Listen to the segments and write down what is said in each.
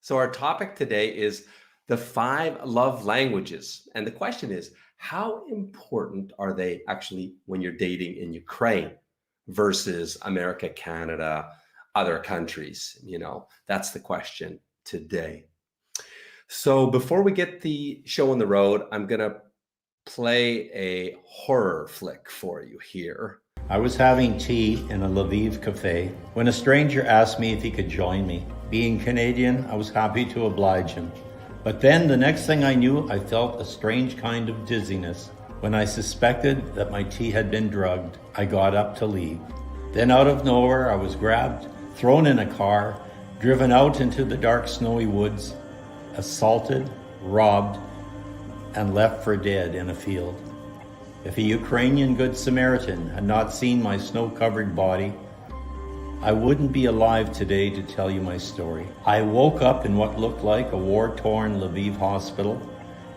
So our topic today is the 5 love languages. And the question is, how important are they actually when you're dating in Ukraine versus America, Canada, other countries? That's the question today. So before we get the show on the road, I'm going to play a horror flick for you here. I was having tea in a Lviv cafe when a stranger asked me if he could join me. Being Canadian, I was happy to oblige him. But then the next thing I knew, I felt a strange kind of dizziness. When I suspected that my tea had been drugged, I got up to leave. Then out of nowhere, I was grabbed, thrown in a car, driven out into the dark snowy woods, assaulted, robbed, and left for dead in a field. If a Ukrainian Good Samaritan had not seen my snow-covered body, I wouldn't be alive today to tell you my story. I woke up in what looked like a war-torn Lviv hospital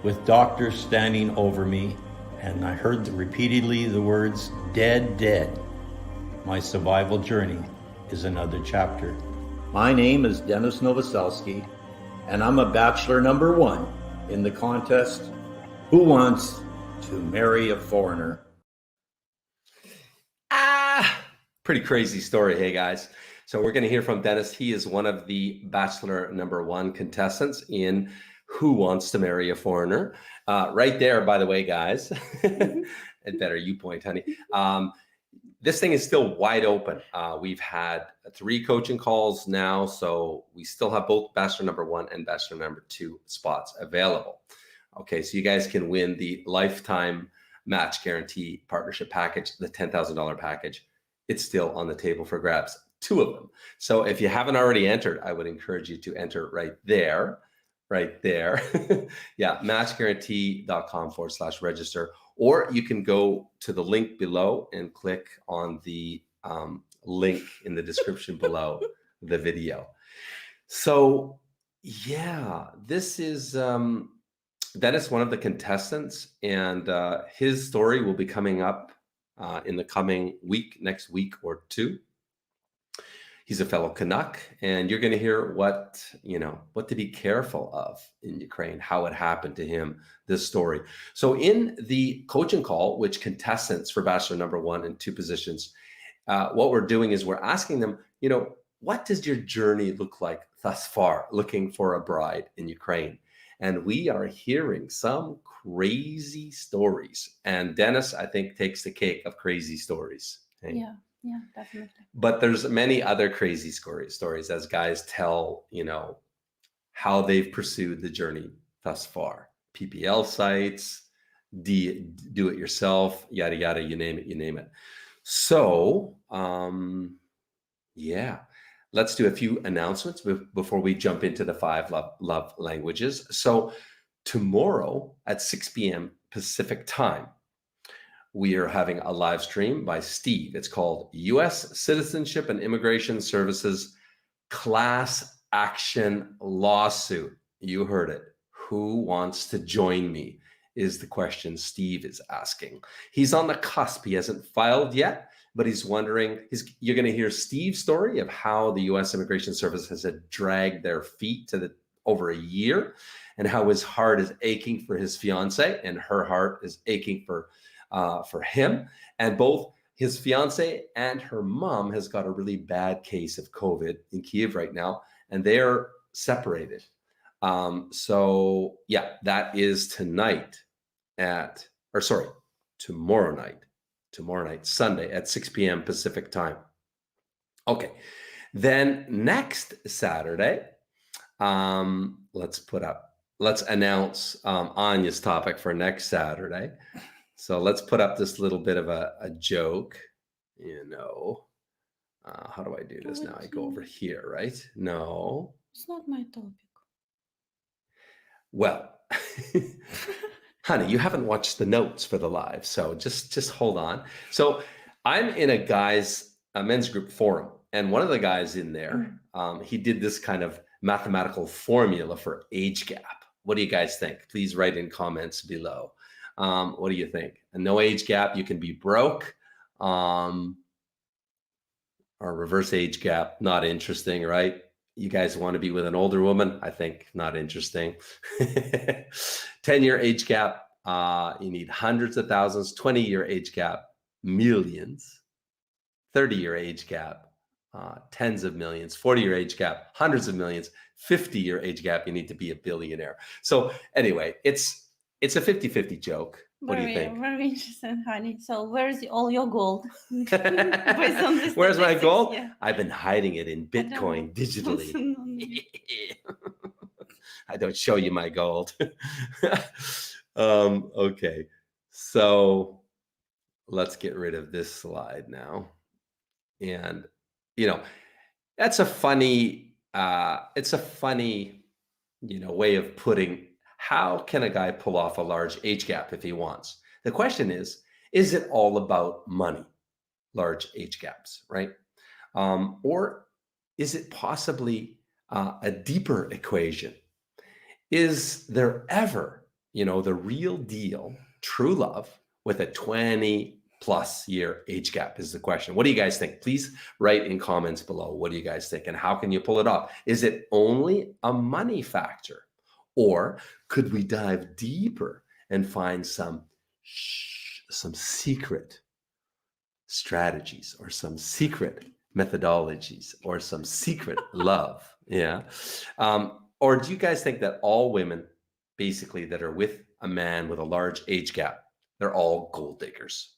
with doctors standing over me, and I heard repeatedly the words, "Dead, dead." My survival journey is another chapter. My name is Dennis Novoselsky, and I'm a bachelor number 1 in the contest, Who Wants to Marry a Foreigner? Pretty crazy story, hey guys. So we're going to hear from Dennis. He is one of the bachelor number 1 contestants in Who Wants to Marry a Foreigner. Right there, by the way, guys. And better you point, honey. This thing is still wide open. We've had 3 coaching calls now, so we still have both bachelor number 1 and bachelor number 2 spots available. Okay, so you guys can win the lifetime match guarantee partnership package, the $10,000 package. It's still on the table for grabs, 2 of them. So if you haven't already entered, I would encourage you to enter right there. Yeah, matchguarantee.com/register, or you can go to the link below and click on the link in the description below the video. So yeah, this is Dennis, one of the contestants, and his story will be coming up in the coming week, next week or 2. He's a fellow Canuck, and you're going to hear what to be careful of in Ukraine, how it happened to him, this story. So in the coaching call, which contestants for bachelor number 1 and 2 positions, what we're doing is we're asking them, what does your journey look like thus far looking for a bride in Ukraine? And we are hearing some crazy stories. And Dennis, I think, takes the cake of crazy stories. Hey? Yeah, definitely. But there's many other crazy stories as guys tell, how they've pursued the journey thus far. PPL sites, do it yourself, yada, yada, you name it. So, yeah. Let's do a few announcements before we jump into the 5 love languages. So tomorrow at 6 p.m. Pacific time, we are having a live stream by Steve. It's called U.S. Citizenship and Immigration Services Class Action Lawsuit. You heard it. Who wants to join me is the question Steve is asking. He's on the cusp. He hasn't filed yet, but he's wondering, you're going to hear Steve's story of how the U.S. Immigration Service has dragged their feet over a year, and how his heart is aching for his fiance and her heart is aching for him. And both his fiance and her mom has got a really bad case of COVID in Kyiv right now, and they're separated. So yeah, that is tomorrow night, Sunday at 6 p.m. Pacific time. Okay, then next Saturday, let's announce Anya's topic for next Saturday. So let's put up this little bit of a joke, how do I do this now? I go over here, right? No. It's not my topic. Well, honey, you haven't watched the notes for the live, so just hold on. So I'm in a men's group forum, and one of the guys in there, he did this kind of mathematical formula for age gap. What do you guys think? Please write in comments below. What do you think? A no age gap, you can be broke. Or reverse age gap, not interesting, right? You guys want to be with an older woman? I think not interesting. 10-year age gap, you need hundreds of thousands. 20-year age gap, millions. 30-year age gap, tens of millions. 40-year age gap, hundreds of millions. 50-year age gap, you need to be a billionaire. So anyway, it's a 50-50 joke. What do you think? Very interesting, honey. So where's all your gold? Based on this Where's my statistics, gold? yeah. I've been hiding it in I don't Bitcoin know. digitally. I don't show you my gold. Okay, so let's get rid of this slide now. And that's a funny, it's a funny, way of putting, how can a guy pull off a large age gap if he wants? The question is it all about money, large age gaps, right? Or is it possibly a deeper equation? Is there ever, the real deal, true love with a 20+ year age gap is the question. What do you guys think? Please write in comments below. What do you guys think? And how can you pull it off? Is it only a money factor? Or could we dive deeper and find some secret strategies or some secret methodologies or some secret love? Yeah. Or do you guys think that all women basically that are with a man with a large age gap, they're all gold diggers?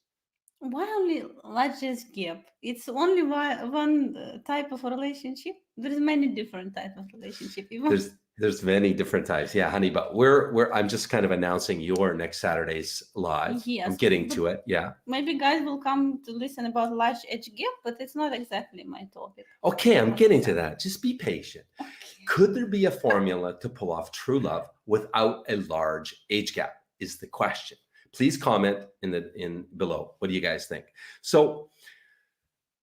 Why only large age gap? It's only one type of a relationship. There is many different type of relationship. Even There's many different types. Yeah, honey, but I'm just kind of announcing your next Saturday's live. Yes, I'm getting to it. Yeah. maybe guys will come to listen about large age gap, but it's not exactly my topic. Okay, I'm getting to that. Just be patient. Okay. Could there be a formula to pull off true love without a large age gap is the question. Please comment in below. What do you guys think? So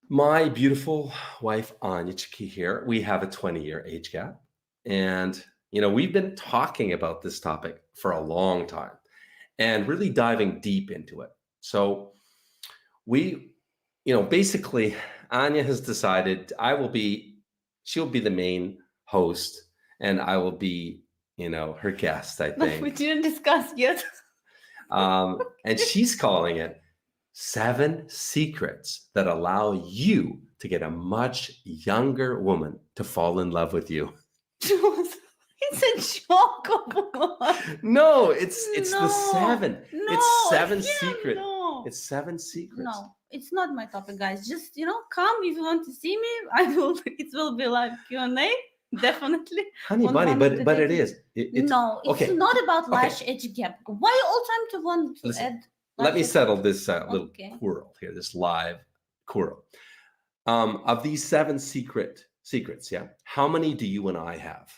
my beautiful wife, Anyachki here, we have a 20-year age gap. And, we've been talking about this topic for a long time and really diving deep into it. So we, basically Anya has decided she'll be the main host and I will be, her guest, I think. We didn't discuss yet. And she's calling it 7 secrets that allow you to get a much younger woman to fall in love with you. It's a joke. No, it's the 7. No, It's 7 yeah, secrets. no. It's 7 secrets. No, it's not my topic, guys. Just come if you want to see me. I will. It will be like Q&A, definitely. Honey on bunny, one of the but it days. is. It's, No, it's okay. not about Okay. large age gap. Why all time to want to Listen, add? Let me large age settle gap? this little Okay. quarrel here, this live quarrel. Of these 7 secrets, yeah, how many do you and I have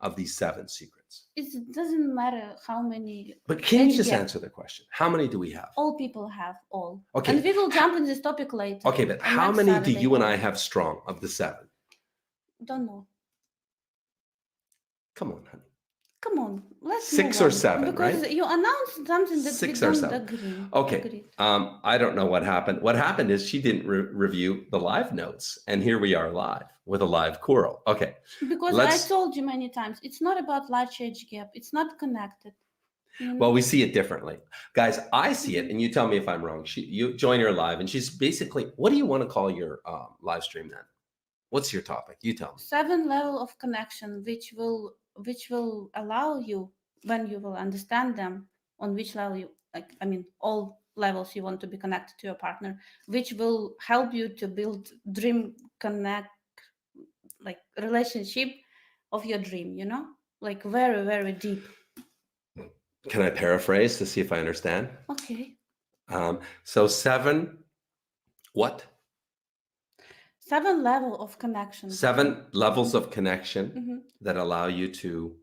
of these 7 secrets? It doesn't matter how many. But can you age just gap. answer the question? How many do we have? All people have all. Okay. And we will jump in this topic later. Okay, but on how next many Saturday. do you and I have strong of the 7? Don't know. Come on, honey. Come on, let's 6 move or on, 7, because right? you announced something that 6 we or don't 7. agree. Okay. Agreed. I don't know what happened. What happened is she didn't review the live notes, and here we are live with a live quarrel. Okay. Because Let's- I told you many times, it's not about large age gap. It's not connected. Well, we see it differently, guys. I see it, and you tell me if I'm wrong. You join her live, and she's basically, what do you want to call your live stream then? What's your topic? You tell me. 7 level of connection, which will allow you, when you will understand them, on which level you all levels you want to be connected to your partner, which will help you to build dream connect, like relationship of your dream. Like very, very deep. Can I paraphrase to see if I understand? Okay. So 7, what? 7 level of connection. 7 levels of connection Mhm. that allow you to.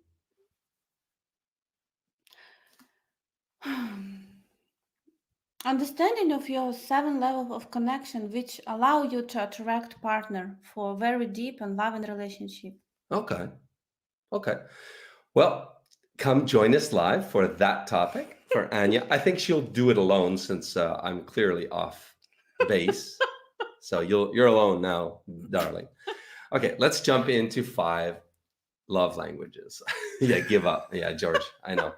Understanding of your 7 level of connection, which allow you to attract partner for very deep and loving relationship. Okay. Well, come join us live for that topic for Anya. I think she'll do it alone since I'm clearly off base. So you're alone now, darling. Okay, let's jump into 5 love languages. Yeah, give up. Yeah, George, I know.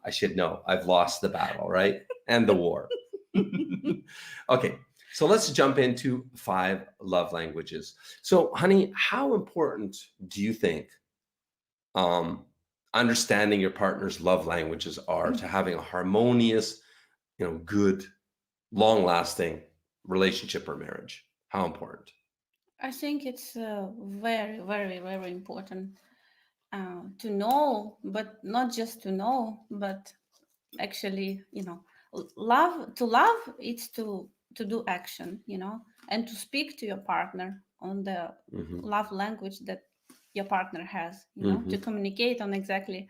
I should know. I've lost the battle, right? And the war. Okay, so let's jump into 5 love languages. So, honey, how important do you think um, understanding your partner's love languages are to having a harmonious, good, long-lasting relationship or marriage? How important? I think it's very, very, very important to know, but not just to know, but actually, love. It's to do action, and to speak to your partner on the Hmm. love language that your partner has, Hmm. to communicate on exactly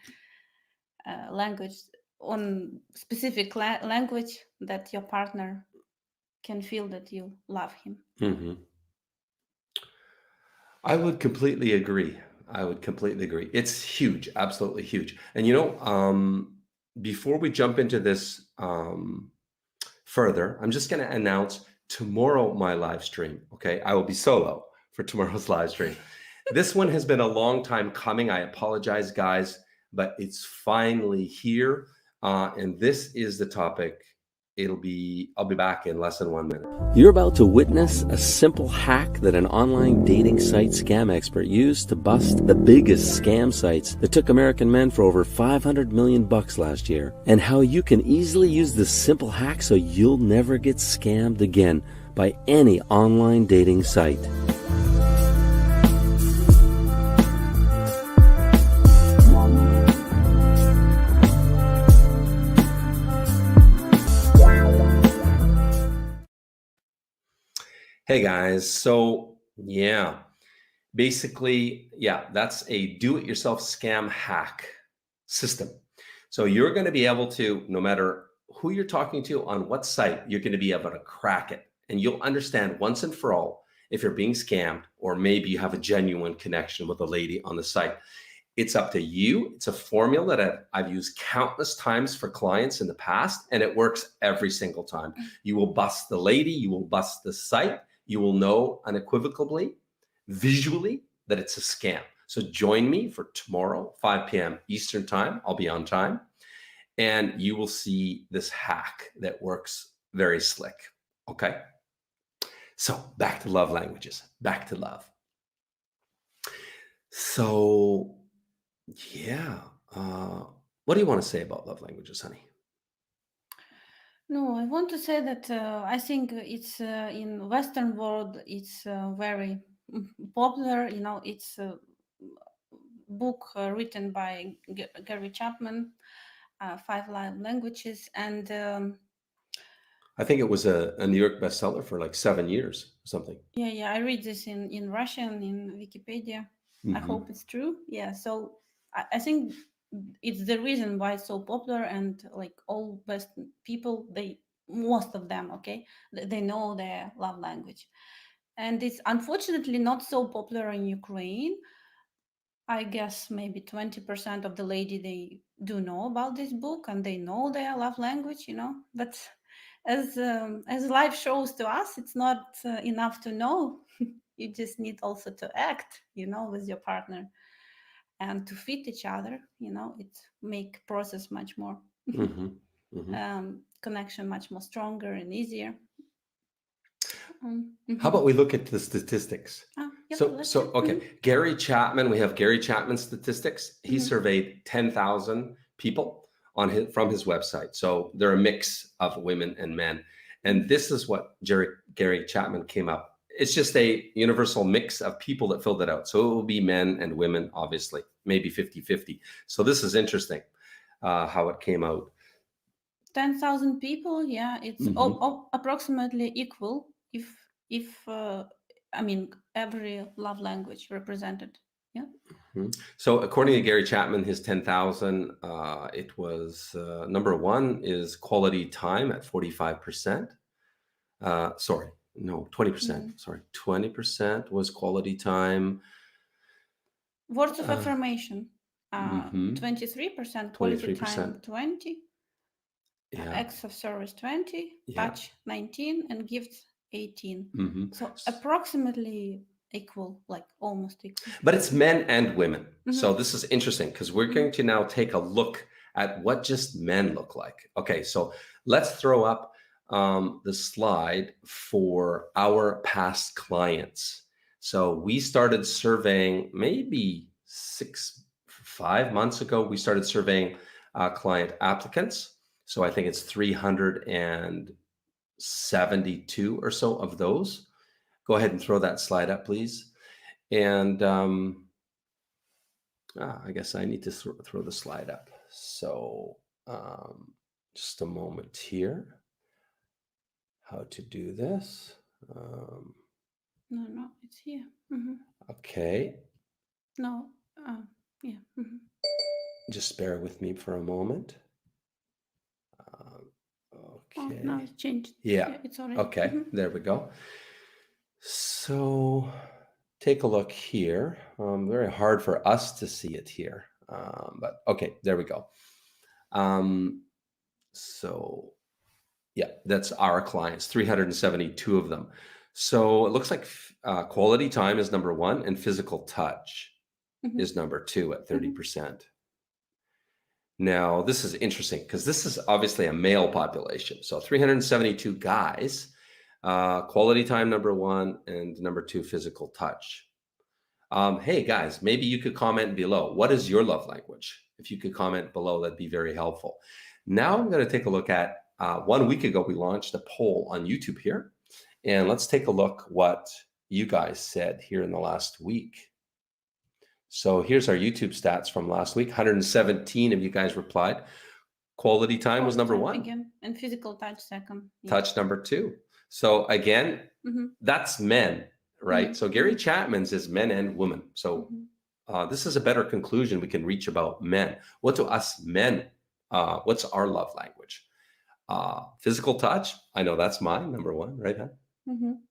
language on specific language that your partner can feel that you love him. Hmm. I would completely agree. I would completely agree. It's huge, absolutely huge. And before we jump into this further, I'm just going to announce tomorrow my live stream. Okay, I will be solo for tomorrow's live stream. This one has been a long time coming. I apologize, guys, but it's finally here. And this is the topic. I'll be back in less than 1 minute. You're about to witness a simple hack that an online dating site scam expert used to bust the biggest scam sites that took American men for over $500 million last year, and how you can easily use this simple hack so you'll never get scammed again by any online dating site. Hey guys, so yeah, basically, yeah, that's a do-it-yourself scam hack system. So you're going to be able to, no matter who you're talking to on what site, you're going to be able to crack it. And you'll understand once and for all if you're being scammed, or maybe you have a genuine connection with a lady on the site. It's up to you. It's a formula that I've used countless times for clients in the past, and it works every single time. You will bust the lady, you will bust the site, you will know unequivocally, visually, that it's a scam. So join me for tomorrow, 5 p.m. Eastern time. I'll be on time. And you will see this hack that works very slick. Okay. So back to love languages, back to love. So, yeah. What do you want to say about love languages, honey? No, I want to say that I think it's in Western world. It's very popular. It's a book written by Gary Chapman, 5 Languages, and I think it was a New York bestseller for like 7 years or something. yeah. I read this in Russian in Wikipedia. I Mhm. hope it's true. Yeah, so I think it's the reason why it's so popular, and like all Western people, most of them, okay, they know their love language, and it's unfortunately not so popular in Ukraine. I guess maybe 20% of the lady they do know about this book, and they know their love language, But as life shows to us, it's not enough to know. You just need also to act, with your partner, and to fit each other. It make process much more Mhm. Mhm. connection much more stronger and easier. How about we look at the statistics? Yep, So, let's so do. okay, Gary Chapman. We have Gary Chapman statistics. He surveyed 10,000 people from his website. So they're a mix of women and men. And this is what Gary Chapman came up. It's just a universal mix of people that filled it out. So it will be men and women, obviously, maybe 50-50. So this is interesting how it came out. 10,000 people, yeah, it's Mhm. approximately equal if I mean every love language represented. Yeah. Mhm. So according to Gary Chapman, his 10,000, it was number one is quality time at 45%. Sorry, no, 20%. Sorry, 20% was quality time. Words of Uh, affirmation, mhm, 23%, quality time 23%. 20, Yeah, acts of service 20, yeah. touch 19, and gifts 18. Hmm. So approximately equal, like almost equal. But it's men and women. Mhm. So this is interesting because we're going to now take a look at what just men look like. Okay, so let's throw up the slide for our past clients. So we started surveying maybe 5 months ago. We started surveying client applicants. So I think it's 372 or so of those. Go ahead and throw that slide up, please. And I guess I need to throw the slide up. So just a moment here. How to do this. No, it's here. Mhm. Okay, No, yeah. Mhm. just bear with me for a moment. Oh, Okay. now it's changed. Yeah. It's already. Okay, Mhm. there we go. So take a look here. Very hard for us to see it here, but okay, there we go. So yeah, that's our clients, 372 of them. So it looks like quality time is number one, and physical touch Mhm. is number two at 30%. Now, this is interesting because this is obviously a male population. So 372 guys, quality time number one, and number two, physical touch. Hey guys, maybe you could comment below. What is your love language? If you could comment below, that'd be very helpful. Now I'm going to take a look at 1 week ago, we launched a poll on YouTube here. And let's take a look what you guys said here in the last week. So here's our YouTube stats from last week. 117 of you guys replied. Quality time was number one. Again, and physical touch second. Yeah. Touch number two. So again, Mhm. that's men, right? Mhm. So Gary Chapman's is men and women. So Mhm. this is a better conclusion we can reach about men. What do us men, what's our love language? Physical touch, I know that's mine, number one, right? Huh? Mhm.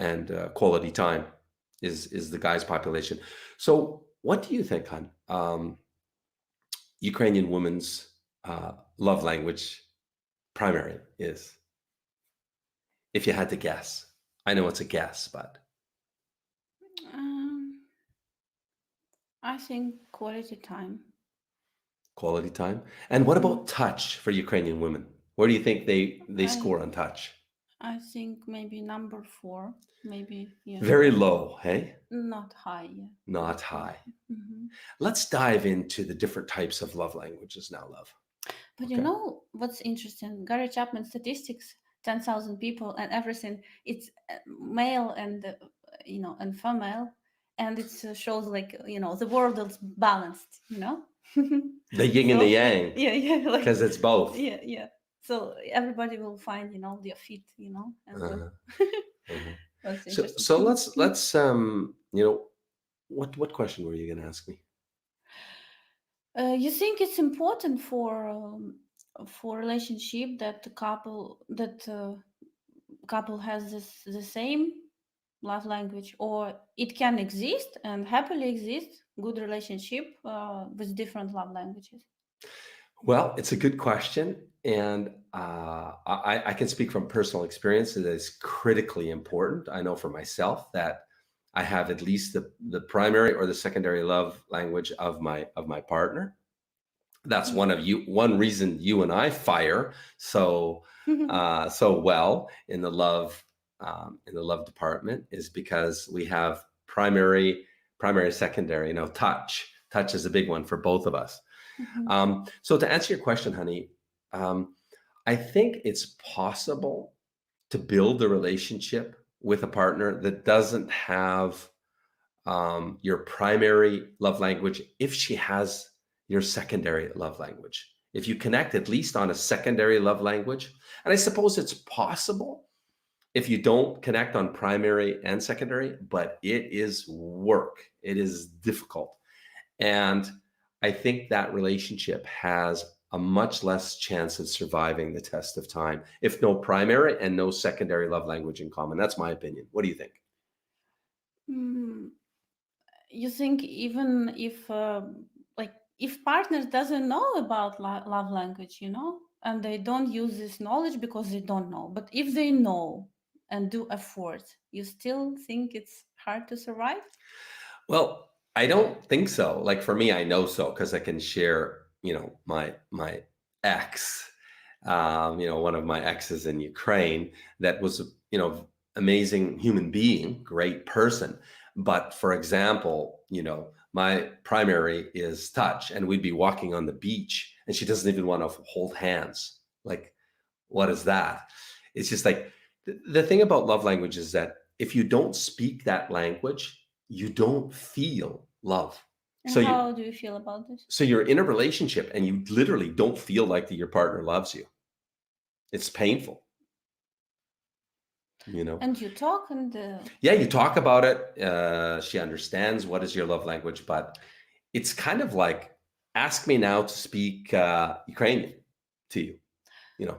And quality time is the guy's population. So what do you think, hon? Ukrainian women's love language primary is, if you had to guess? I know it's a guess, but I think quality time. quality time. And what about touch for Ukrainian women? Where do you think they score on touch? I think maybe number 4, maybe. Yeah. Very low, hey? Not high. Yeah. Not high. Mhm. Let's dive into the different types of love languages now, love. But Okay. you know what's interesting? Gary Chapman statistics, 10,000 people and everything. It's male and and female, and it shows like the world is balanced. The yin and the yang, Yeah, like, because it's both. yeah. So everybody will find their fit. And that's interesting. So let's what question were you going to ask me? You think it's important for relationship that the couple has the same love language, or it can exist and happily exist good relationship with different love languages? Well, it's a good question, and I can speak from personal experience. It is critically important. I know for myself that I have at least the primary or the secondary love language of my partner. That's one reason you and I fire so well in the love department, is because we have primary, secondary. Touch is a big one for both of us. So to answer your question, honey, I think it's possible to build a relationship with a partner that doesn't have your primary love language if she has your secondary love language. If you connect at least on a secondary love language, and I suppose it's possible if you don't connect on primary and secondary, but it is work. It is difficult. And I think that relationship has a much less chance of surviving the test of time if no primary and no secondary love language in common. That's my opinion. What do you think? You think even if if partners doesn't know about love language, and they don't use this knowledge because they don't know, but if they know and do effort, you still think it's hard to survive? Well, I don't think so. Like for me, I know so because I can share, my ex, one of my exes in Ukraine that was, amazing human being, great person. But for example, my primary is touch, and we'd be walking on the beach, and she doesn't even want to hold hands. Like, what is that? It's just like the thing about love language is that if you don't speak that language, you don't feel love. And So you how do you feel about this? so you're in a relationship and you literally don't feel like your partner loves you. It's painful, you know. And you talk and Yeah, you talk about it. She understands what is your love language, but it's kind of like ask me now to speak Ukrainian to you.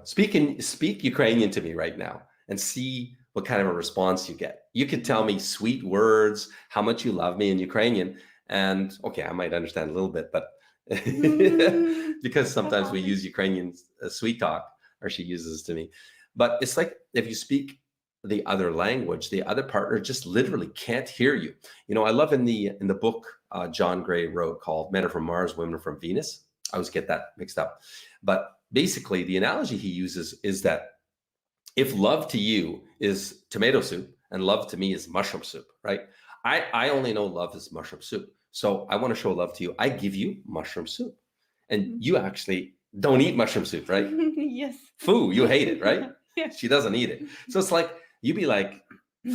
Speak Ukrainian to me right now and see what kind of a response you get. You could tell me sweet words, how much you love me in Ukrainian, and okay, I might understand a little bit, but because sometimes we use Ukrainian sweet talk, or she uses to me. But it's like if you speak the other language, the other partner just literally can't hear you. I love in the book John Gray wrote called Men Are From Mars, Women Are From Venus. I always get that mixed up. But basically, the analogy he uses is that if love to you is tomato soup and love to me is mushroom soup, right? I only know love is mushroom soup. So I want to show love to you. I give you mushroom soup. And you actually don't eat mushroom soup, right? yes. Foo, you hate it, right? Yeah. She doesn't eat it. So it's like, you'd be like,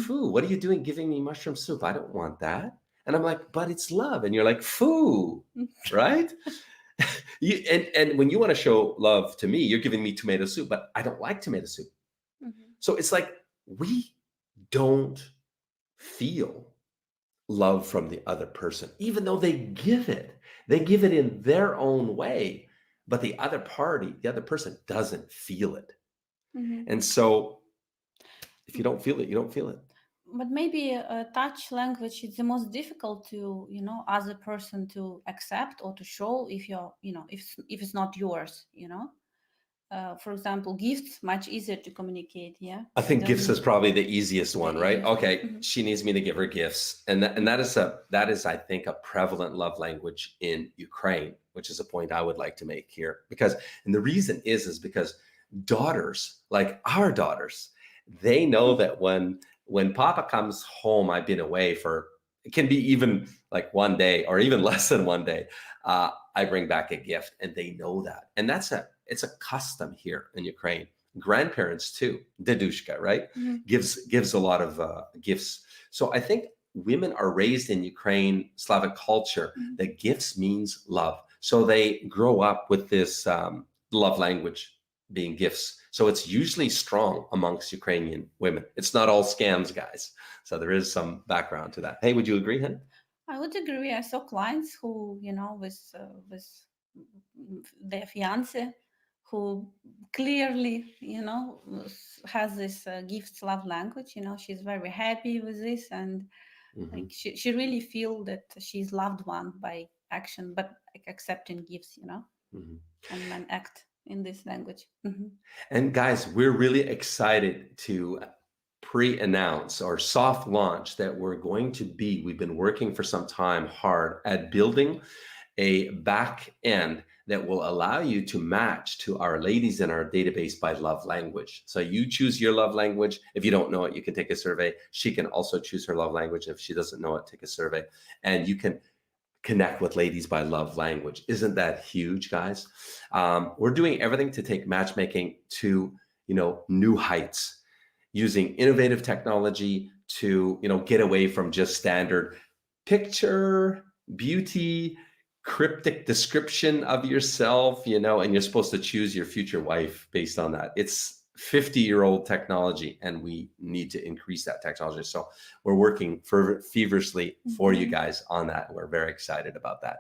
foo, what are you doing giving me mushroom soup? I don't want that. And I'm like, but it's love. And you're like, foo, right? And when you want to show love to me, you're giving me tomato soup, but I don't like tomato soup. So it's like we don't feel love from the other person, even though they give it. They give it in their own way, but the other person doesn't feel it. And so if you don't feel it, you don't feel it. But maybe a touch language is the most difficult to, as a person to accept or to show if if it's not yours, For example, gifts, much easier to communicate, yeah? I think You gifts don't is probably the easiest one, right? easiest. Okay, Mhm. she needs me to give her gifts. And that is, I think, a prevalent love language in Ukraine, which is a point I would like to make here. And the reason is because daughters, like our daughters, they know that when Papa comes home, I've been away for, it can be even like one day or even less than one day, I bring back a gift, and they know that. And it's a custom here in Ukraine. Grandparents too, dedushka, right? Gives a lot of gifts. So I think women are raised in Ukraine, Slavic culture, that gifts means love. So they grow up with this love language being gifts. So it's usually strong amongst Ukrainian women. It's not all scams, guys. So there is some background to that. Hey, would you agree, Hen? I would agree. I saw clients who, with their fiance, who clearly, has this gifts love language. She's very happy with this, and like she really feel that she's loved one by action, but like accepting gifts, and men act in this language. And guys, we're really excited to pre-announce or soft launch that we've been working for some time hard at building a back end that will allow you to match to our ladies in our database by love language. So you choose your love language. If you don't know it, you can take a survey. She can also choose her love language. If she doesn't know it, take a survey. And you can connect with ladies by love language. Isn't that huge, guys? We're doing everything to take matchmaking to, new heights, using innovative technology to, get away from just standard picture, beauty, cryptic description of yourself, and you're supposed to choose your future wife based on that. It's 50-year-old technology, and we need to increase that technology. So we're working feverishly for you guys on that. We're very excited about that.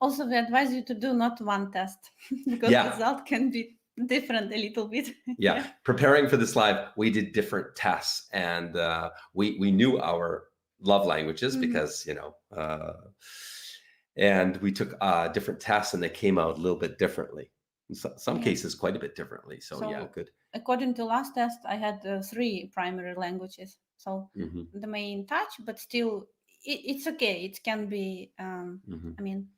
Also, we advise you to do not one test because the result can be different a little bit. Yeah. Preparing for this live, we did different tests, and we knew our love languages because, and we took different tests, and they came out a little bit differently. In some Yeah. cases quite a bit differently. So, yeah, So good. according to last test, I had 3 primary languages. So Hmm. the main touch, but still, it's okay. It can be, Hmm. I mean,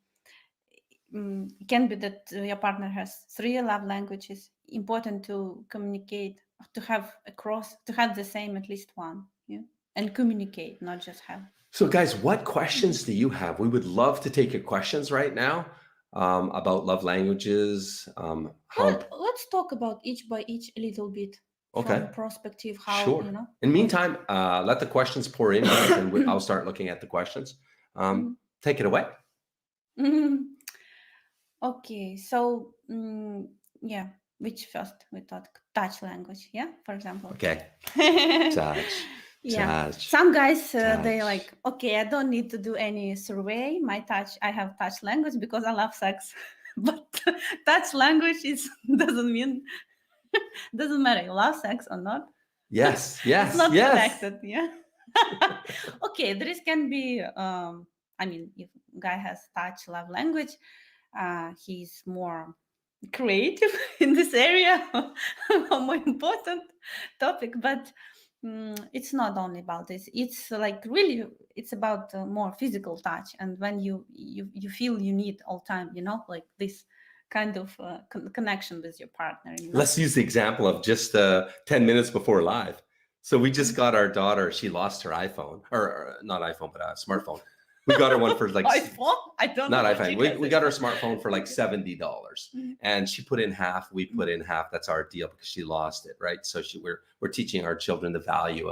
it can be that your partner has 3 love languages. Important to communicate, to have the same at least one, yeah, and communicate, not just have. So, guys, what questions do you have? We would love to take your questions right now about love languages. Let's talk about each by each a little bit Okay, from perspective how, sure. In the like. meantime, let the questions pour in, guys, and I'll start looking at the questions. Mhm. Take it away. Okay, so yeah, which first we thought touch language, yeah, for example. Okay. Touch, Yeah, touch, some guys they touch. like, okay, I don't need to do any survey. I have touch language because I love sex. But touch language is doesn't matter you love sex or not. Yes, It's yes, not yes. connected, yeah. Okay, this can be I mean, if guy has touch love language, he's more creative in this area, a more important topic. But it's not only about this. It's like really, it's about more physical touch. And when you feel you need all time, like this kind of connection with your partner. Let's use the example of just 10 minutes before live. So we just got our daughter, she lost her iPhone, or not iPhone, but a smartphone. We got her one for like iPhone? I don't not know. what iPhone. you We, guys we are got her saying. smartphone for like Okay. $70, Mhm. and she put in half. We put in half. That's our deal because she lost it, right? So we're teaching our children the value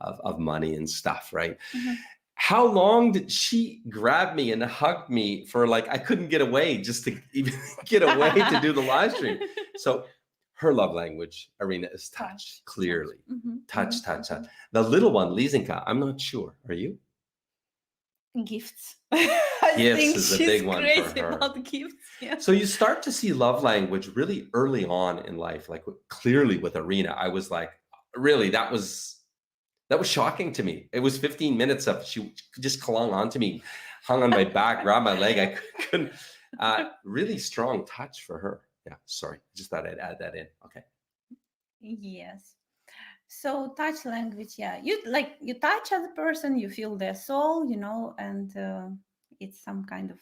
of money and stuff, right? Mhm. How long did she grab me and hug me for like I couldn't get away just to even get away to do the live stream? So her love language, Arena, is touch, clearly. Mhm, Touch, mhm, touch, touch. mhm. The little one, Lizinka, I'm not sure. Are you? Gifts. I Gifts think is a she's big one for crazy her. about gifts. Yeah. So you start to see love language really early on in life, like clearly with Arena. I was like, really, that was shocking to me. It was 15 minutes of she just clung onto me, hung on my back, grabbed my leg. I couldn't. Really strong touch for her. Yeah, sorry, just thought I'd add that in. Okay. Yes. So touch language, yeah. You touch other person, you feel their soul, and it's some kind of.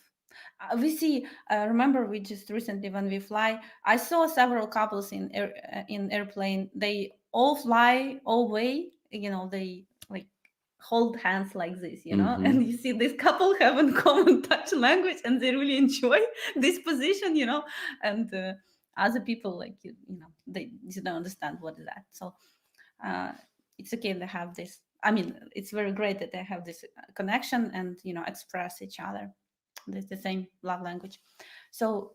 We see. Remember, we just recently when we fly, I saw several couples in airplane. They all fly all way. They like hold hands like this, Mm-hmm. and you see this couple have in common touch language, and they really enjoy this position, and other people like they don't understand what is that. So uh, it's okay they have this. I mean, it's very great that they have this connection and express each other. It's the same love language. So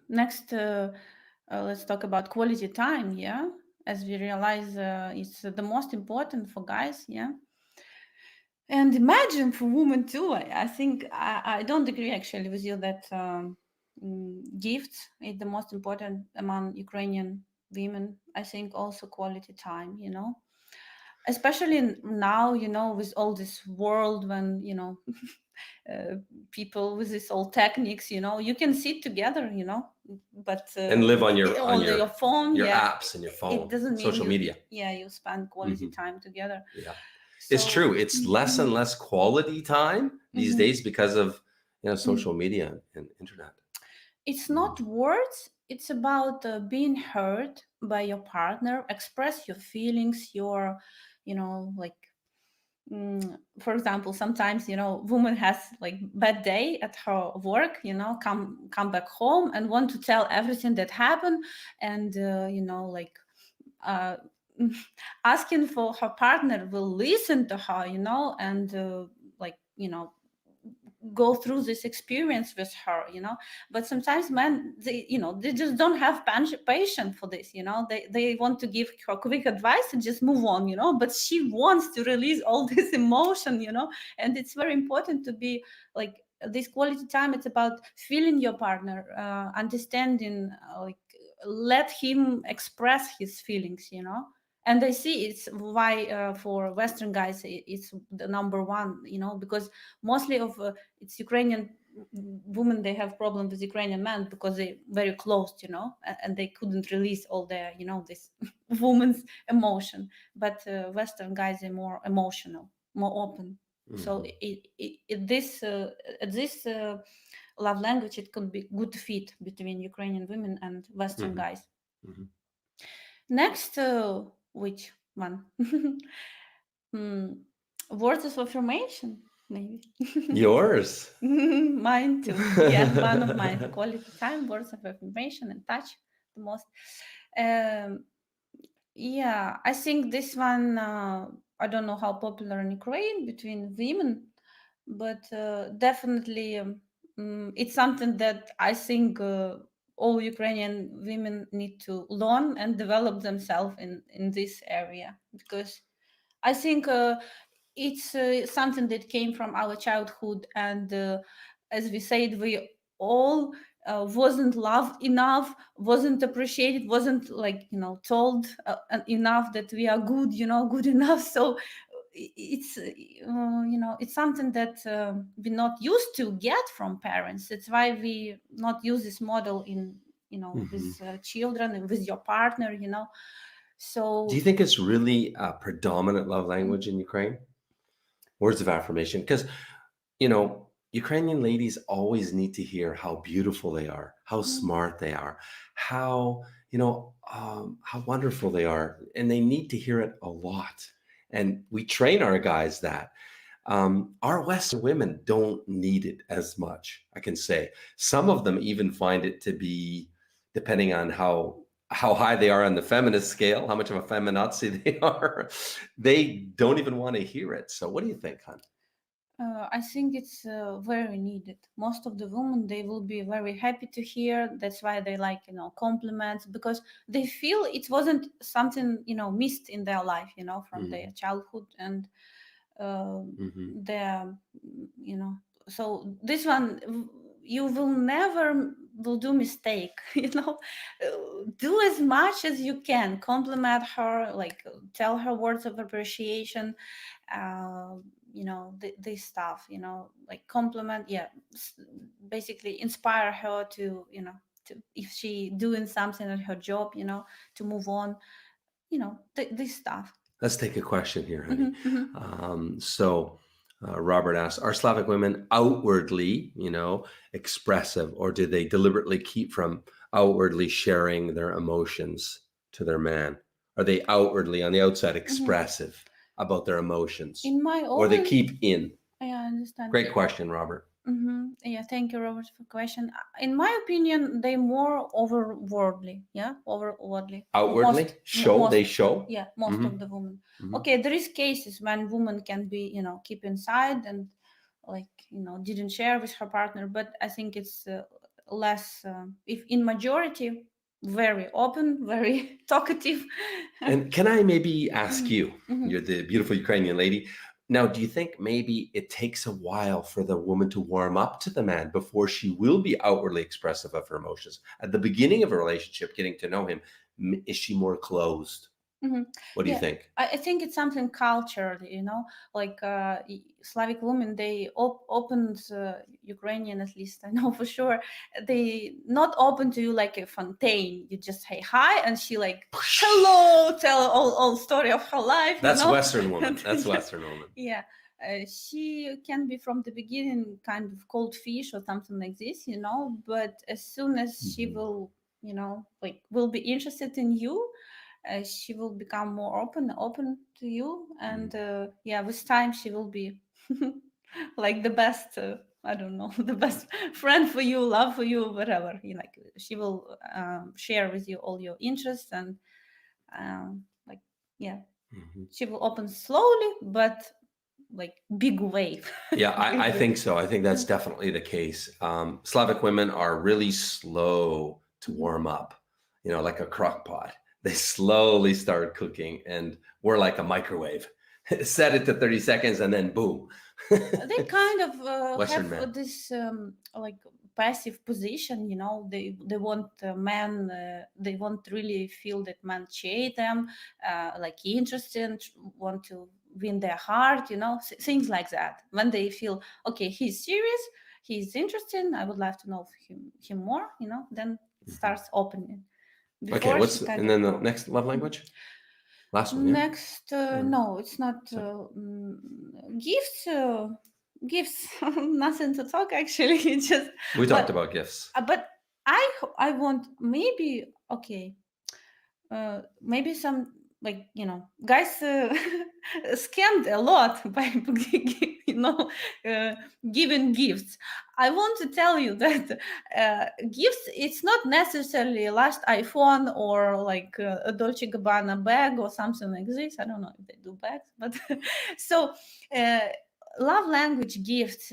next, let's talk about quality time. Yeah, as we realize, it's the most important for guys. Yeah, and imagine for women too. I think I don't agree actually with you that gifts is the most important among Ukrainian women. I think also quality time, especially now, with all this world when, people with this old techniques, you can sit together, but And live on your phone, yeah, apps and your it phone, doesn't mean social media. you spend quality Mhm. time together. Yeah. It's So, true. It's less and less quality time these Mhm. days because of social media and internet. It's not words, it's about being heard by your partner, express your feelings, like, for example, sometimes, woman has like bad day at her work, come back home and want to tell everything that happened. And, like, uh, asking for her partner will listen to her, and like, go through this experience with her, but sometimes men, they just don't have patience for this, they want to give her quick advice and just move on, but she wants to release all this emotion, and it's very important to be like this quality time. It's about feeling your partner, understanding, like let him express his feelings, and I see it's why for Western guys it's the number one, because mostly of it's Ukrainian women, they have problem with Ukrainian men because they very closed, and they couldn't release all their, this woman's emotion. But Western guys are more emotional, more open. So this love language, it could be good fit between Ukrainian women and Western guys. Next, which one? Words of affirmation, maybe. Yours. Mine too. Yeah, one of mine. Quality time, words of affirmation, and touch the most. Yeah, I think this one, I don't know how popular in Ukraine between women, but definitely it's something that I think all Ukrainian women need to learn and develop themselves in this area, because I think it's something that came from our childhood, and as we said, we all wasn't loved enough, wasn't appreciated, wasn't told enough that we are good, good enough. So it's it's something that we're not used to get from parents. That's why we not use this model in with children and with your partner. So Do you think it's really a predominant love language in Ukraine? Words of affirmation? Because, Ukrainian ladies always need to hear how beautiful they are, how smart they are, how, how wonderful they are. And they need to hear it a lot. And we train our guys that. Our Western women don't need it as much, I can say. Some of them even find it to be, depending on how high they are on the feminist scale, how much of a feminazi they are, they don't even want to hear it. So what do you think, hon? I think it's very needed. Most of the women, they will be very happy to hear. That's why they like, compliments, because they feel it wasn't something, missed in their life, from their childhood and their, so this one, you will never will do mistake, do as much as you can, compliment her, like tell her words of appreciation, this stuff, like compliment, basically inspire her to, to, if she doing something at her job, to move on, this stuff. Let's take a question here, honey. Robert asks, are Slavic women outwardly, expressive, or do they deliberately keep from outwardly sharing their emotions to their man? Are they outwardly, on the outside, expressive about their emotions? In my own, or they keep in? Yeah, I understand. Great question, Robert. Yeah, thank you, Robert, for the question. In my opinion, they more overwordly. Outwardly? They show? Yeah, most of the women. Okay, there is cases when women can be, keep inside and didn't share with her partner, but I think it's less, if in majority, very open, very talkative. And can I maybe ask you, you're the beautiful Ukrainian lady, now, do you think maybe it takes a while for the woman to warm up to the man before she will be outwardly expressive of her emotions? At the beginning of a relationship, getting to know him, is she more closed? What do you think? I think it's something culturally, like Slavic women, they open, Ukrainian at least, I know for sure, they not open to you like a fontaine. You just say hi and she like, hello, tell all story of her life. That's Western woman. That's Western woman. Yeah. She can be from the beginning kind of cold fish or something like this, but as soon as she will, will be interested in you, she will become more open to you, and with time she will be like the best, I don't know, the best friend for you, love for you, whatever. She will share with you all your interests, and she will open slowly, but like big wave. Yeah, I think so. I think that's definitely the case. Slavic women are really slow to warm up, like a crock pot. They slowly start cooking, and we're like a microwave. Set it to 30 seconds and then boom. They kind of Western have man. this like passive position, they want men, they want really feel that men chase them, like interested, want to win their heart, things like that. When they feel, okay, he's serious, he's interested, I would like to know him more, then it starts opening. Okay, Before she kind and then of the next love language? Last one, yeah? next, no, it's not gifts. Gifts, nothing to talk actually. It's just We talked but, about gifts. but I want maybe okay, maybe some, like, guys scammed a lot by giving gifts. I want to tell you that gifts, it's not necessarily last iPhone or like a Dolce Gabbana bag or something like this. I don't know if they do bags, but so love language gifts,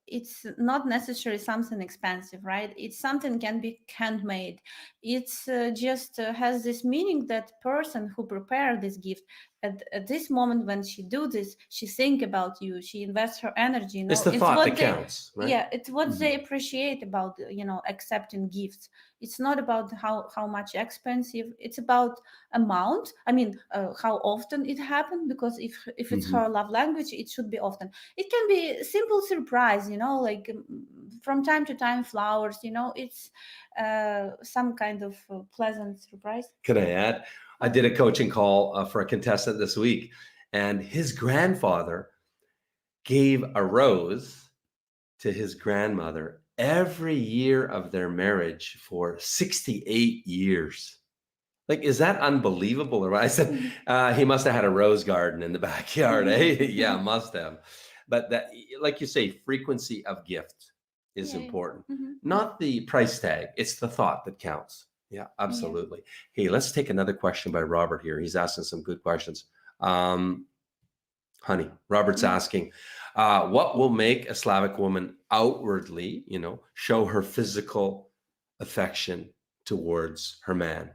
it's not necessarily something expensive, right? It's something can be handmade. It's just has this meaning that person who prepared this gift at this moment when she do this, she think about you, she invests her energy. It's the thought that counts, right? Yeah, it's what they appreciate about accepting gifts. It's not about how much expensive. It's about amount. I mean, how often it happened, because if it's her love language, it should be often. It can be simple surprise, like from time to time flowers. It's some kind of pleasant surprise. Can I add? I did a coaching call for a contestant this week, and his grandfather gave a rose to his grandmother every year of their marriage for 68 years. Like, is that unbelievable? Or I said, he must have had a rose garden in the backyard, eh? Yeah, must have. But that, like you say, frequency of gift is important. Not the price tag. It's the thought that counts. Yeah, absolutely. Yeah. Hey, let's take another question by Robert here. He's asking some good questions. Honey, Robert's asking, what will make a Slavic woman outwardly, show her physical affection towards her man?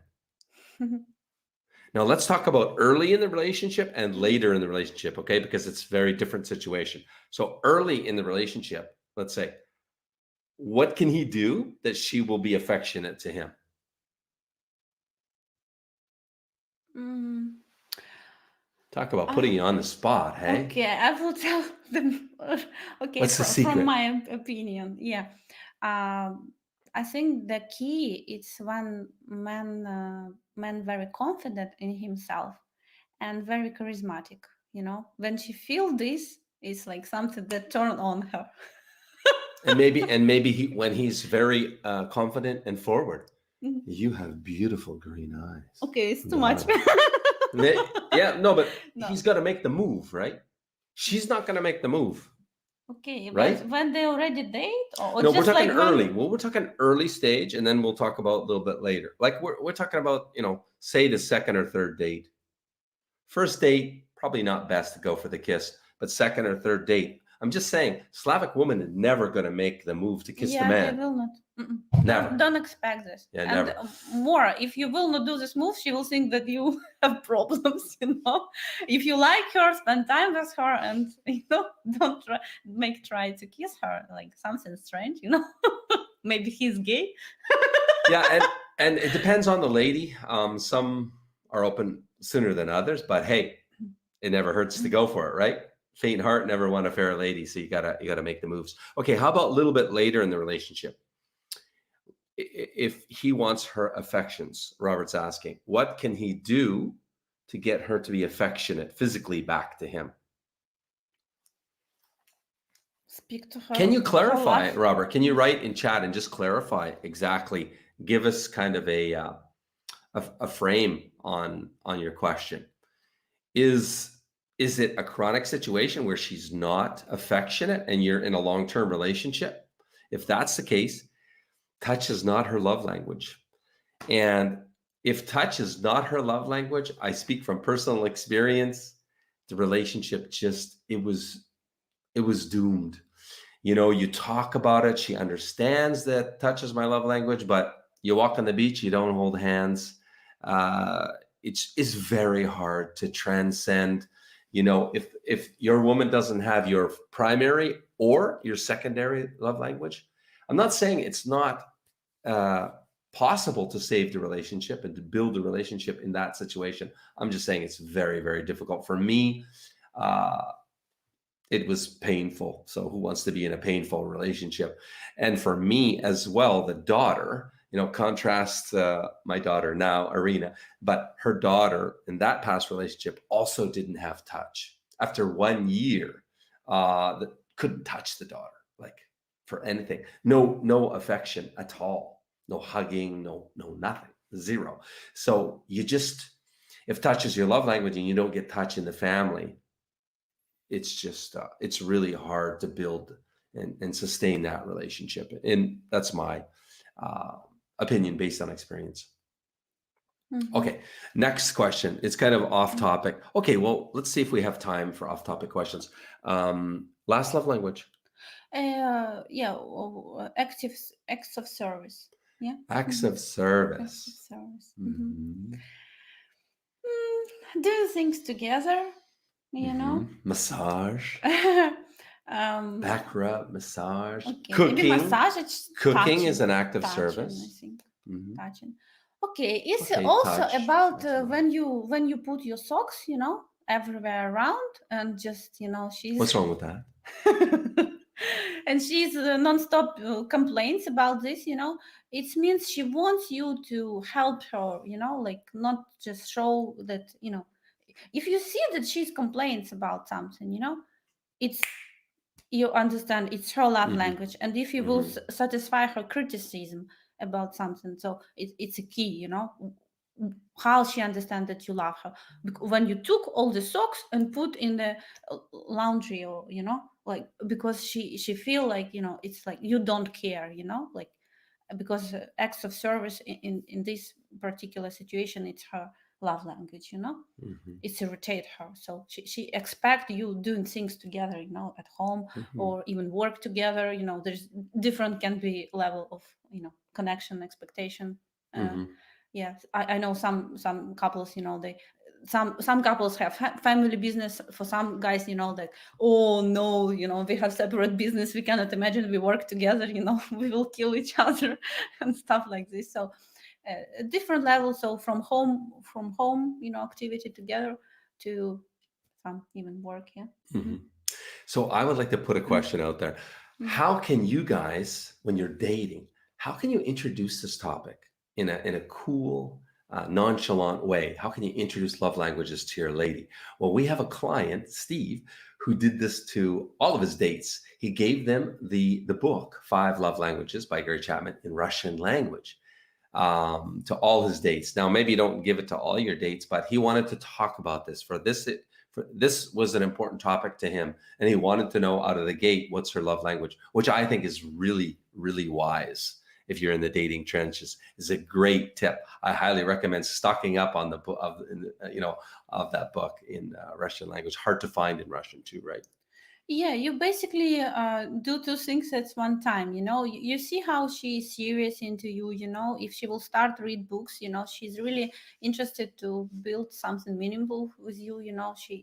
Now, let's talk about early in the relationship and later in the relationship, okay? Because it's a very different situation. So early in the relationship, let's say, what can he do that she will be affectionate to him? Talk about putting you on the spot, hey? Okay, I will tell them. Okay, what's the secret? From my opinion, yeah. I think the key is when man very confident in himself and very charismatic. When she feel this, it's like something that turn on her. and maybe when he's very confident and forward. You have beautiful green eyes. Okay, it's too much. Yeah, no, but he's got to make the move, right? She's not going to make the move. Okay, right? But when they already date, or no, just we're talking like early. Well, we're talking early stage, and then we'll talk about a little bit later. Like we're talking about, say the second or third date. First date, probably not best to go for the kiss, but second or third date. I'm just saying, Slavic woman is never going to make the move to kiss the man. They will not. Never. Don't expect this. Yeah, and never. More, if you will not do this move, she will think that you have problems. If you like her, spend time with her, and don't try to kiss her like something strange. Maybe he's gay. Yeah, and it depends on the lady. Some are open sooner than others, but hey, it never hurts to go for it, right? Faint heart never won a fair lady, so you gotta make the moves. Okay, how about a little bit later in the relationship? If he wants her affections, Robert's asking, what can he do to get her to be affectionate physically back to him? Speak to her. Can you clarify, Robert? Can you write in chat and just clarify exactly? Give us kind of a frame on your question. Is it a chronic situation where she's not affectionate and you're in a long-term relationship? If that's the case, touch is not her love language. And if touch is not her love language, I speak from personal experience, the relationship it was doomed. You talk about it, she understands that touch is my love language, but you walk on the beach, you don't hold hands. It's very hard to transcend. If your woman doesn't have your primary or your secondary love language. I'm not saying it's not possible to save the relationship and to build a relationship in that situation. I'm just saying it's very, very difficult. For me, it was painful. So who wants to be in a painful relationship? And for me as well, the daughter, contrast my daughter now, Arena, but her daughter in that past relationship also didn't have touch. After 1 year, that couldn't touch the daughter, like for anything. No affection at all. No hugging, no nothing, zero. So if touch is your love language and you don't get touch in the family, it's just, it's really hard to build and sustain that relationship. And that's my opinion based on experience. Mhm. Okay, next question. It's kind of off topic. Okay, well, let's see if we have time for off topic questions. Last love language. Acts of service. Yeah. Acts Mhm. of Acts of service. service. Mhm. Do things together, Massage, back rub, massage, Okay, maybe cooking. massage. It's Cooking is touching, an act of touching, service. I think. Mhm. Touching. Okay, it's Okay, also touch, about massage. when you put your socks, everywhere around, and just she's What's wrong with that? and she's non-stop complaints about this. It means she wants you to help her. Like not just show that. If you see that she's complains about something, it's you understand it's her love Mhm. language, and if you will Mhm. satisfy her criticism about something, so it's a key, how she understands that you love her. When you took all the socks and put in the laundry, or like, because she feel like it's like you don't care, like, because acts of service in this particular situation, it's her love language. Mhm. It's irritate her, so she expect you doing things together, at home, Mhm. or even work together. There's different can be level of connection, expectation. Mhm. Yes, I know some couples, they some couples have family business. For some guys, that, oh no, we have separate business, we cannot imagine we work together, we will kill each other and stuff like this. So different levels. So from home, activity together, to some even work. Yeah. Mhm. So I would like to put a question out there. Mhm. How can you guys, when you're dating, how can you introduce this topic in a cool, nonchalant way? How can you introduce love languages to your lady? Well, we have a client, Steve, who did this to all of his dates. He gave them the book, Five Love Languages by Gary Chapman, in Russian language, to all his dates. Now, maybe you don't give it to all your dates, but he wanted to talk about this. This was an important topic to him, and he wanted to know out of the gate what's her love language, which I think is really, really wise. If you're in the dating trenches, is a great tip. I highly recommend stocking up on the book of that book in Russian language. Hard to find in Russian too, right? Yeah, you basically do two things at one time. You see how she's serious into you. If she will start read books, she's really interested to build something meaningful with you.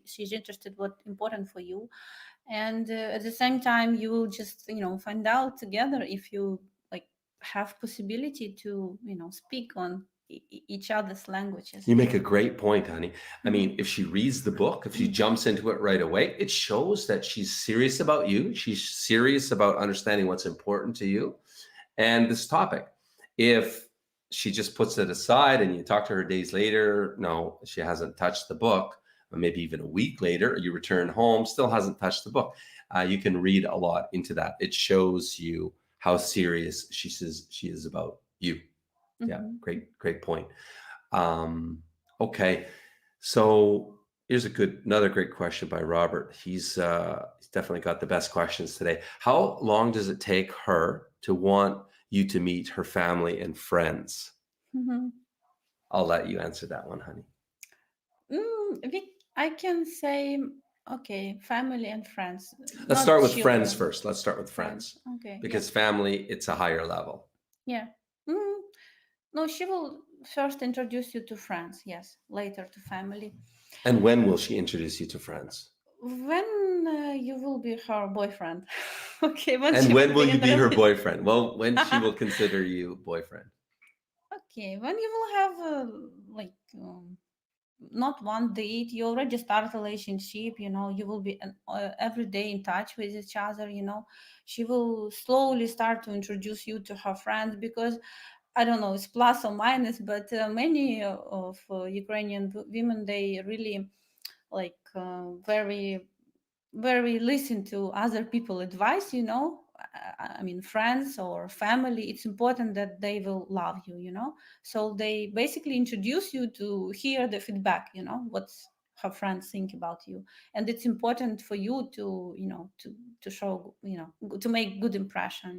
She's interested what important for you, and at the same time, you will just find out together if you like have possibility to speak on each other's languages. You make a great point, honey. I Mhm. mean, if she reads the book, if she jumps into it right away, it shows that she's serious about you. She's serious about understanding what's important to you and this topic. If she just puts it aside and you talk to her days later, no, she hasn't touched the book, or maybe even a week later, you return home, still hasn't touched the book. You can read a lot into that. It shows you how serious she is about you. Yeah, Mhm. great point. Okay, so here's another great question by Robert. He's definitely got the best questions today. How long does it take her to want you to meet her family and friends? Mhm. I'll let you answer that one, honey. I can say, okay, family and friends. Let's Not start with friends children. first. Let's start with friends Okay, yeah, because family, it's a higher level. yeah. Mm, no, she will first introduce you to friends. Yes, later to family. And when will she introduce you to friends? When you will be her boyfriend. Okay, when And she when will will be you in be her the boyfriend? Well, when she will consider you boyfriend. Okay, when you will have like not one date, you already start a relationship, you will be every day in touch with each other, she will slowly start to introduce you to her friends, because I don't know, it's plus or minus, but many of Ukrainian women, they really like very very listen to other people advice, I mean friends or family. It's important that they will love you, so they basically introduce you to hear the feedback, what her friends think about you. And it's important for you to to show, to make good impression,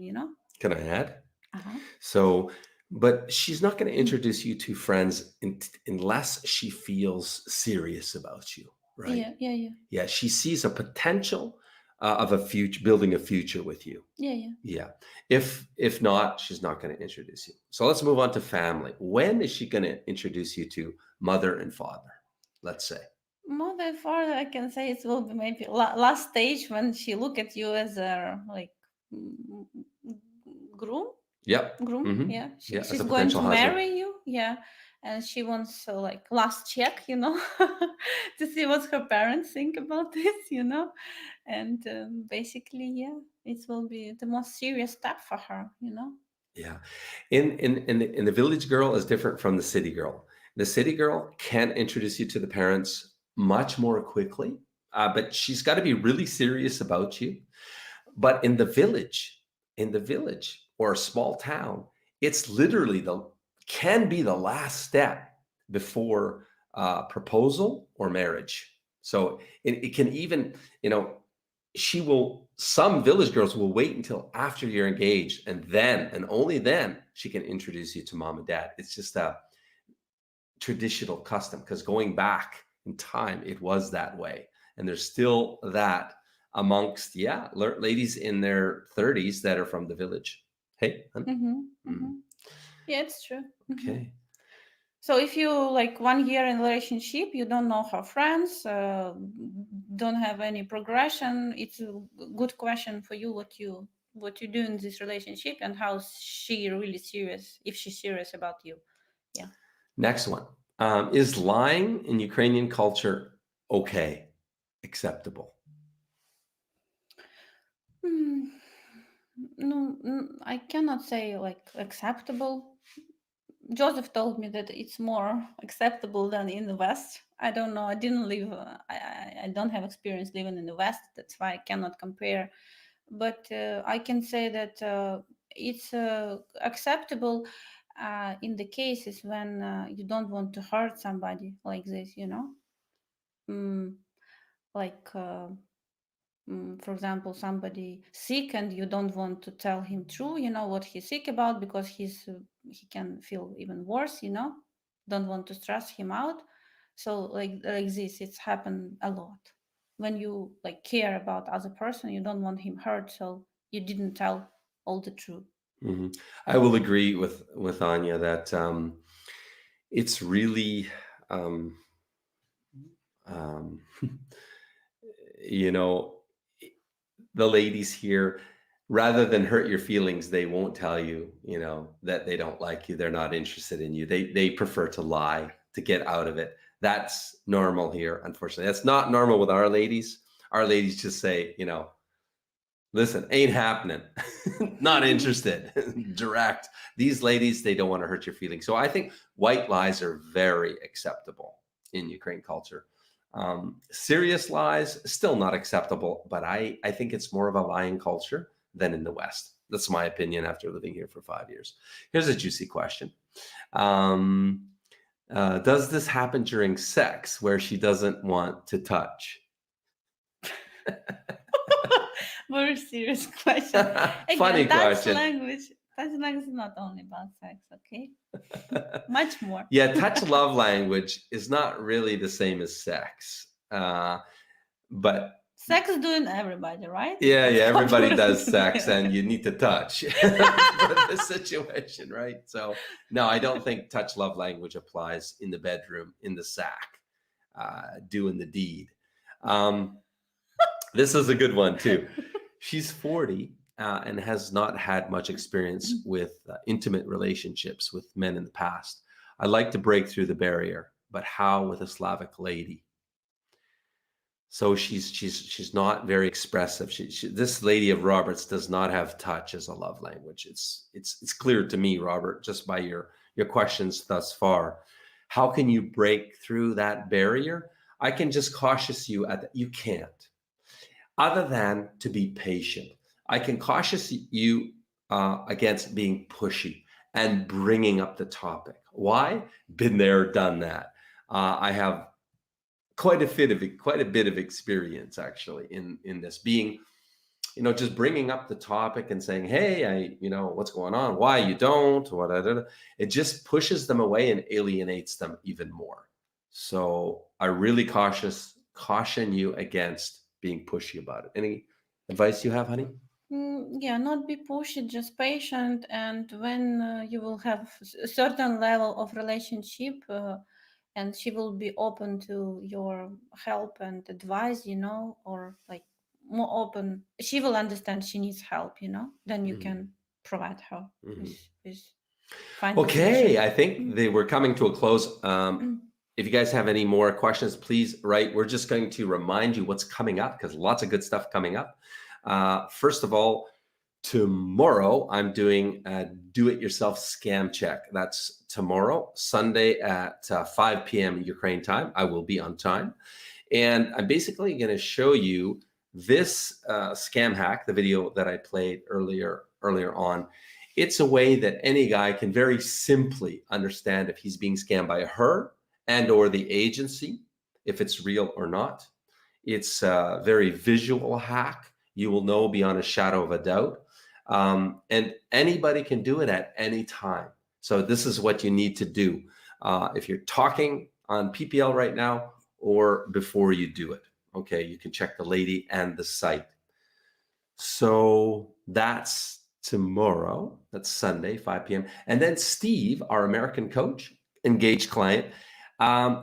Can I add? uh-huh. So, but she's not going to introduce you to friends unless she feels serious about you, right? Yeah, yeah, yeah, Yeah, she sees a potential of a future, building a future with you. yeah, yeah. Yeah. If not, she's not going to introduce you. So let's move on to family. When is she going to introduce you to mother and father? Let's say. Mother father, I can say it will be maybe last stage, when she look at you as a like mm, groom. Yep. Yeah, Yeah, as she's a going potential to husband. marry you. Yeah, and she wants like last check, to see what her parents think about this, and basically, yeah, it will be the most serious step for her. Yeah. In the village girl is different from the city girl. The city girl can introduce you to the parents much more quickly, but she's got to be really serious about you. But in the village or a small town, it's literally can be the last step before proposal or marriage. So it can even, some village girls will wait until after you're engaged, and then and only then she can introduce you to mom and dad. It's just a traditional custom, because going back in time, it was that way. And there's still that amongst, ladies in their 30s that are from the village. Hey, honey? Mm-hmm, Mm, mm-hmm. Yeah, it's true. okay. So if you like 1 year in relationship, you don't know her friends, don't have any progression, it's a good question for you, what you do in this relationship, and how she really serious, if she's serious about you. Yeah. Next one. Is lying in Ukrainian culture okay, acceptable? Hmm. No, I cannot say like acceptable. Joseph told me that it's more acceptable than in the West. I don't know. I didn't live. I don't have experience living in the West. That's why I cannot compare. But I can say that it's acceptable in the cases when you don't want to hurt somebody like this. Mm, like for example, somebody sick and you don't want to tell him true, what he's sick about, because he can feel even worse, don't want to stress him out. So like this, it's happened a lot. When you like care about other person, you don't want him hurt, so you didn't tell all the truth. Mhm. I will agree with Anya that it's really, um, um, you know, the ladies here, rather than hurt your feelings, they won't tell you, that they don't like you, they're not interested in you. They prefer to lie to get out of it. That's normal here, unfortunately. That's not normal with our ladies. Our ladies just say, listen, ain't happening. Not interested. Direct. These ladies, they don't want to hurt your feelings. So I think white lies are very acceptable in Ukraine culture. Serious lies, still not acceptable, but I think it's more of a lying culture than in the West. That's my opinion after living here for 5 years. Here's a juicy question. Does this happen during sex where she doesn't want to touch? Very serious question. Funny Again, touch question. language. Touch language is not only about sex, okay? Much more. Yeah, touch love language is not really the same as sex. But Sex is doing everybody, right? yeah, everybody does Culturally. sex and you need to touch for this situation, right? So no, I don't think touch love language applies in the bedroom, in the sack, doing the deed. This is a good one too. She's 40 and has not had much experience with intimate relationships with men in the past. I'd like to break through the barrier, but how with a Slavic lady? So she's not very expressive. This lady of Robert's does not have touch as a love language. It's clear to me, Robert, just by your questions thus far. How can you break through that barrier? I can just caution you you can't. Other than to be patient, I can caution you against being pushy and bringing up the topic. Why? Been there, done that. I have quite a bit of experience actually in this, being, just bringing up the topic and saying, hey, what's going on? Why you don't? What? It just pushes them away and alienates them even more. So I really caution you against being pushy about it. Any advice you have, honey? Yeah, not be pushy, just patient. And when you will have a certain level of relationship, and she will be open to your help and advice, or like more open, she will understand she needs help, then you can provide her with finding Okay, solution. I think we're coming to a close. If you guys have any more questions, please write. We're just going to remind you what's coming up, because lots of good stuff coming up. First of all, tomorrow I'm doing a do-it-yourself scam check. That's tomorrow, Sunday at 5 p.m. Ukraine time. I will be on time. And I'm basically going to show you this scam hack, the video that I played earlier on. It's a way that any guy can very simply understand if he's being scammed by her and or the agency, if it's real or not. It's a very visual hack. You will know beyond a shadow of a doubt. And anybody can do it at any time. So this is what you need to do if you're talking on PPL right now or before you do it. Okay, you can check the lady and the site. So that's tomorrow. That's Sunday, 5 p.m. And then Steve, our American coach, engaged client,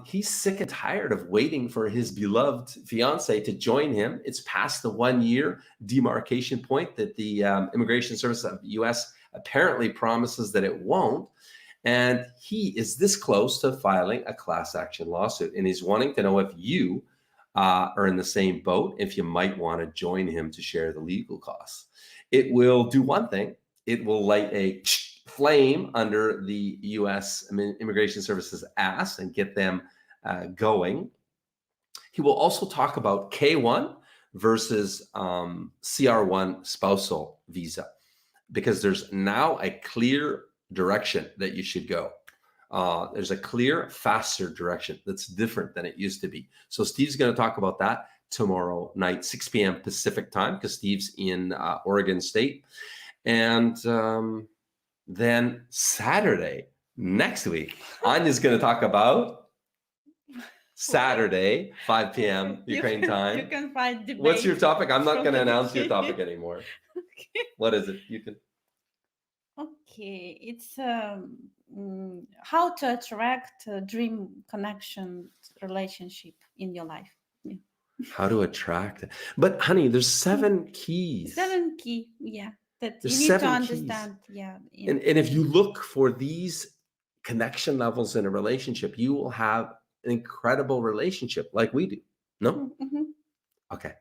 he's sick and tired of waiting for his beloved fiance to join him. It's past the 1-year demarcation point that the Immigration Service of the U.S. apparently promises that it won't. And he is this close to filing a class action lawsuit. And he's wanting to know if you are in the same boat, if you might want to join him to share the legal costs. It will do one thing. It will light a flame under the U.S. Immigration Service's ass and get them going. He will also talk about K-1 versus CR1 spousal visa, because there's now a clear direction that you should go. There's a clear, faster direction that's different than it used to be. So Steve's going to talk about that tomorrow night, 6 p.m. Pacific time, because Steve's in Oregon State. And then Saturday, next week, Anya's going to talk about Saturday, 5 p.m. Ukraine time. You can find debate. What's your topic? I'm not going to from the announce your topic beginning. anymore. Okay. What is it? You can. Okay, it's how to attract a dream connection relationship in your life. Yeah. How to attract it. But honey, there's 7 keys. 7 key, yeah, that There's you need to 7 keys. understand. Yeah. And if you look for these connection levels in a relationship, you will have an incredible relationship like we do. No? Mhm. Okay.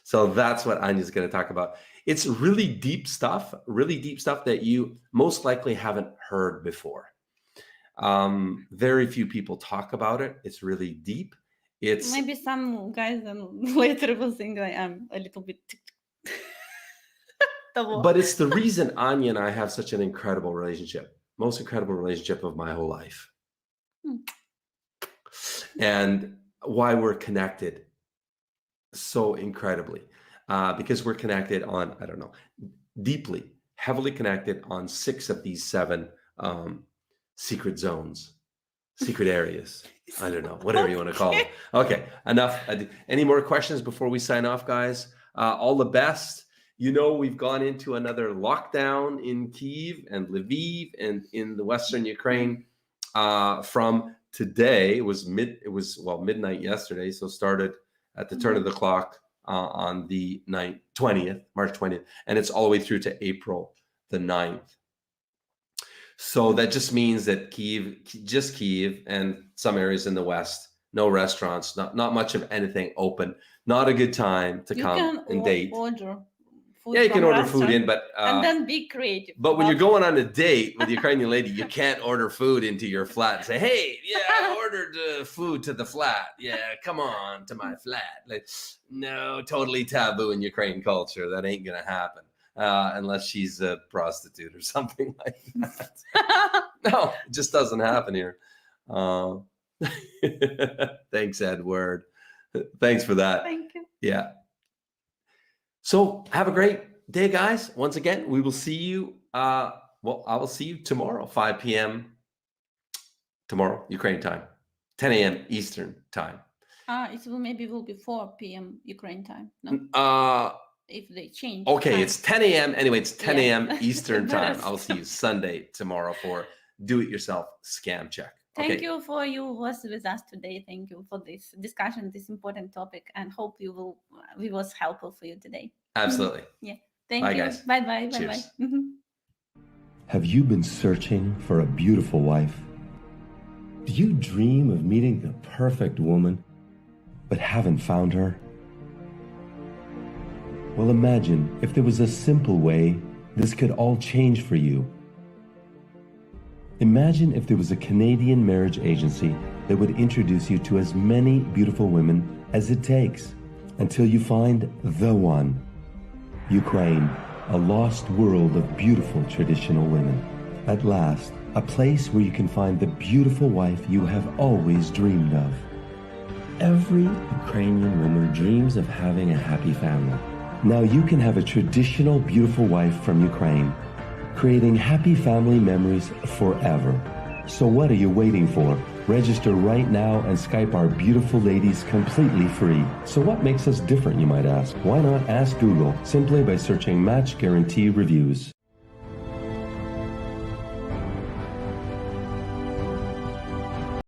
So that's what Anya's going to talk about. It's really deep stuff that you most likely haven't heard before. Very few people talk about it. It's really deep. It's Maybe some guys then later will think I am a little bit. But it's the reason Anya and I have such an incredible relationship, most incredible relationship of my whole life. And why we're connected so incredibly, because we're connected on, I don't know, deeply, heavily connected on 6 of these 7 secret zones, secret areas. I don't know, whatever you want to call them. Okay, enough. Any more questions before we sign off, guys? All the best. You know, we've gone into another lockdown in Kyiv and Lviv and in the Western Ukraine from today. It was midnight yesterday, so started at the turn of the clock on the 20th, March 20th, and it's all the way through to April the 9th. So that just means that Kyiv and some areas in the West, no restaurants, not much of anything open. Not a good time to come and date. Order food Yeah, you from can order food restaurant in, but and then be creative. but when you're about going on a date with the Ukrainian lady, you can't order food into your flat and say, "Hey, yeah, I ordered food to the flat. Yeah, come on to my flat." Like, no, totally taboo in Ukrainian culture. That ain't gonna happen unless she's a prostitute or something like that. No, it just doesn't happen here. Thanks, Edward. Thanks for that. Thank you. Yeah. So have a great day, guys. Once again, we will see you. I will see you tomorrow, 5 p.m. tomorrow, Ukraine time, 10 a.m. Eastern time. It will be 4 p.m. Ukraine time. No, if they change. Okay, time. it's 10 a.m. Anyway, it's 10 Yeah. a.m. Eastern time. Yes. I will see you Sunday tomorrow for Do-It-Yourself Scam Check. Thank you for you was with us today. Thank you for this discussion, this important topic, and hope we was helpful for you today. Absolutely. Thank Bye, you. guys. Bye bye. Bye Cheers. bye. Have you been searching for a beautiful wife? Do you dream of meeting the perfect woman, but haven't found her? Well, imagine if there was a simple way this could all change for you. Imagine if there was a Canadian marriage agency that would introduce you to as many beautiful women as it takes until you find the one. Ukraine, a lost world of beautiful traditional women. At last, a place where you can find the beautiful wife you have always dreamed of. Every Ukrainian woman dreams of having a happy family. Now you can have a traditional beautiful wife from Ukraine, creating happy family memories forever. So what are you waiting for? Register right now and Skype our beautiful ladies completely free. So what makes us different, you might ask? Why not ask Google simply by searching Match Guarantee Reviews?